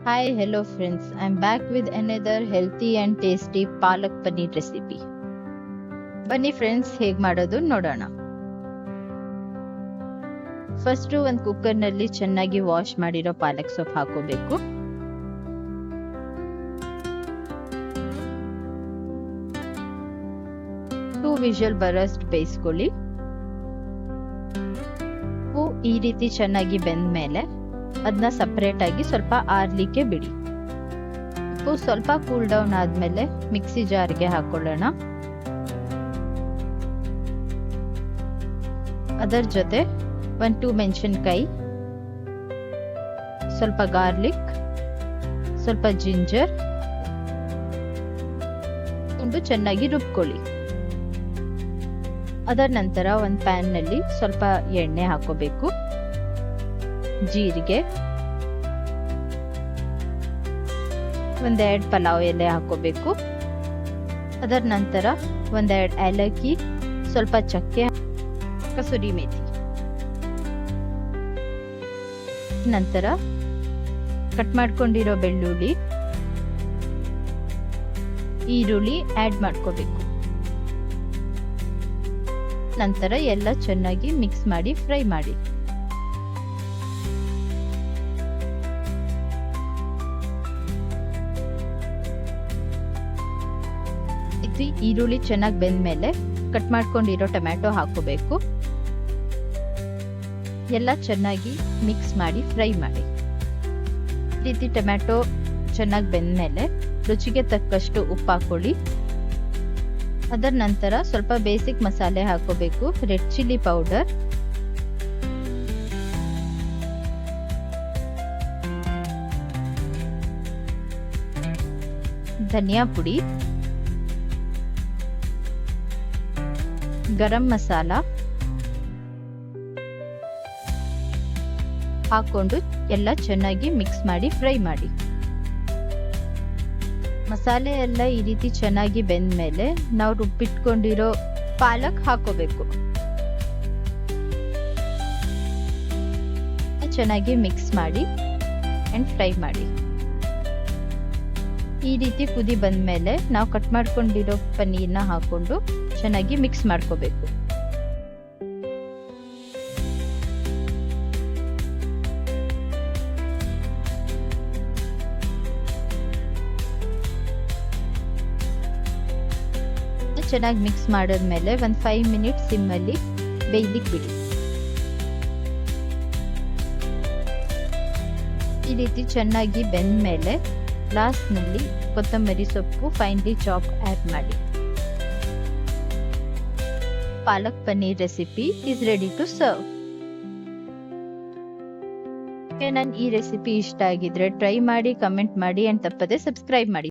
Hi, hello friends. I'm back with another healthy and tasty palak paneer recipe. ಬನ್ನಿ friends, ಹೇಗ್ ಮಾಡೋದು ನೋಡೋಣ. First ಒಂದು ಕುಕ್ಕರ್ ನಲ್ಲಿ ಚೆನ್ನಾಗಿ ವಾಶ್ ಮಾಡಿರೋ ಪಾಲಕ್ ಸೊಪ್ಪು ಹಾಕೋಬೇಕು. ಟೂ ವಿಷಲ್ ಬರೋಷ್ಟು ಬೇಯಿಸ್ಕೊಳ್ಳಿ. ಈ ರೀತಿ ಚೆನ್ನಾಗಿ ಬೆಂದ ಮೇಲೆ ಅದನ್ನ ಸಪರೇಟ್ ಆಗಿ ಸ್ವಲ್ಪ ಆರ್ಲಿಕ್ಕೆ ಬಿಡಿ. ಸ್ವಲ್ಪ ಕೂಲ್ ಡೌನ್ ಆದ್ಮೇಲೆ ಮಿಕ್ಸಿ ಜಾರ್ಗೆ ಹಾಕೊಳ್ಳೋಣ. ಅದರ ಜೊತೆ 1-2 ಮೆಣಸಿನಕಾಯಿ, ಸ್ವಲ್ಪ ಗಾರ್ಲಿಕ್, ಸ್ವಲ್ಪ ಜಿಂಜರ್ ಒಂದು ಚೆನ್ನಾಗಿ ರುಬ್ಕೊಳ್ಳಿ. ಅದರ ನಂತರ ಒಂದು ಪ್ಯಾನ್ ನಲ್ಲಿ ಸ್ವಲ್ಪ ಎಣ್ಣೆ ಹಾಕೋಬೇಕು. ಜೀರಿಗೆ, ಒಂದೆರಡು ಪಲಾವ್ ಎಲೆ ಹಾಕೋಬೇಕು. ಅದರ ನಂತರ ಒಂದೆರಡು ಏಲಕ್ಕಿ, ಸ್ವಲ್ಪ ಚಕ್ಕೆ, ಕಸೂರಿ ಮೇಥಿ. ನಂತರ ಕಟ್ ಮಾಡ್ಕೊಂಡಿರೋ ಬೆಳ್ಳುಳ್ಳಿ, ಈರುಳ್ಳಿ ಆಡ್ ಮಾಡ್ಕೋಬೇಕು. ನಂತರ ಎಲ್ಲ ಚೆನ್ನಾಗಿ ಮಿಕ್ಸ್ ಮಾಡಿ ಫ್ರೈ ಮಾಡಿ. ಈರುಳ್ಳಿ ಚೆನ್ನಾಗಿ ಬೆಂದ್ಮೇಲೆ ಕಟ್ ಮಾಡ್ಕೊಂಡಿರೋ ಟೊಮ್ಯಾಟೊ ಹಾಕೋಬೇಕು. ಎಲ್ಲ ಚೆನ್ನಾಗಿ ಮಿಕ್ಸ್ ಮಾಡಿ ಫ್ರೈ ಮಾಡಿ. ಈ ರೀತಿ ಟೊಮ್ಯಾಟೊ ಚೆನ್ನಾಗಿ ಬೆಂದ್ಮೇಲೆ ರುಚಿಗೆ ತಕ್ಕಷ್ಟು ಉಪ್ಪು ಹಾಕೊಳ್ಳಿ. ಅದರ ನಂತರ ಸ್ವಲ್ಪ ಬೇಸಿಕ್ ಮಸಾಲೆ ಹಾಕೋಬೇಕು. ರೆಡ್ ಚಿಲ್ಲಿ ಪೌಡರ್, ಧನಿಯಾ ಪುಡಿ, ಗರಂ ಮಸಾಲ ಹಾಕೊಂಡು ಎಲ್ಲ ಚೆನ್ನಾಗಿ ಮಿಕ್ಸ್ ಮಾಡಿ ಫ್ರೈ ಮಾಡಿ. ಮಸಾಲೆ ಎಲ್ಲ ಈ ರೀತಿ ಚೆನ್ನಾಗಿ ಬೆಂದ ಮೇಲೆ ನಾವು ರುಬ್ಬಿಟ್ಕೊಂಡಿರೋ ಪಾಲಕ್ ಹಾಕೋಬೇಕು. ಚೆನ್ನಾಗಿ ಮಿಕ್ಸ್ ಮಾಡಿ ಅಂಡ್ ಫ್ರೈ ಮಾಡಿ. ಈ ರೀತಿ ಕುದಿ ಬಂದ್ಮೇಲೆ ನಾವು ಕಟ್ ಮಾಡ್ಕೊಂಡಿರೋ ಪನ್ನೀರ್ನ ಹಾಕೊಂಡು ಚೆನ್ನಾಗಿ ಮಿಕ್ಸ್ ಮಾಡ್ಕೋಬೇಕು. ಚೆನ್ನಾಗಿ ಮಿಕ್ಸ್ ಮಾಡಿದ್ಮೇಲೆ ಒಂದು 5 ಮಿನಿಟ್ಸ್ ಸಿಮ್ಮಲ್ಲಿ ಬೇಯ್ಲಿಕ್ಕೆ ಬಿಡಿ. ಈ ರೀತಿ ಚೆನ್ನಾಗಿ ಬೆಂದ ಮೇಲೆ ಲಾಸ್ಟ್ ನಲ್ಲಿ ಕೊತ್ತಂಬರಿ ಸೊಪ್ಪು ಫೈನ್ಲಿ ಚಾಪ್ ಆಡ್ ಮಾಡಿ. Palak paneer recipe is ready to serve. ನನ್ನ ಈ ರೆಸಿಪಿ ಇಷ್ಟ ಆಗಿದ್ರೆ ಟ್ರೈ ಮಾಡಿ, ಕಮೆಂಟ್ ಮಾಡಿ ಅಂಡ್ ತಪ್ಪದೆ ಸಬ್ಸ್ಕ್ರೈಬ್ ಮಾಡಿ.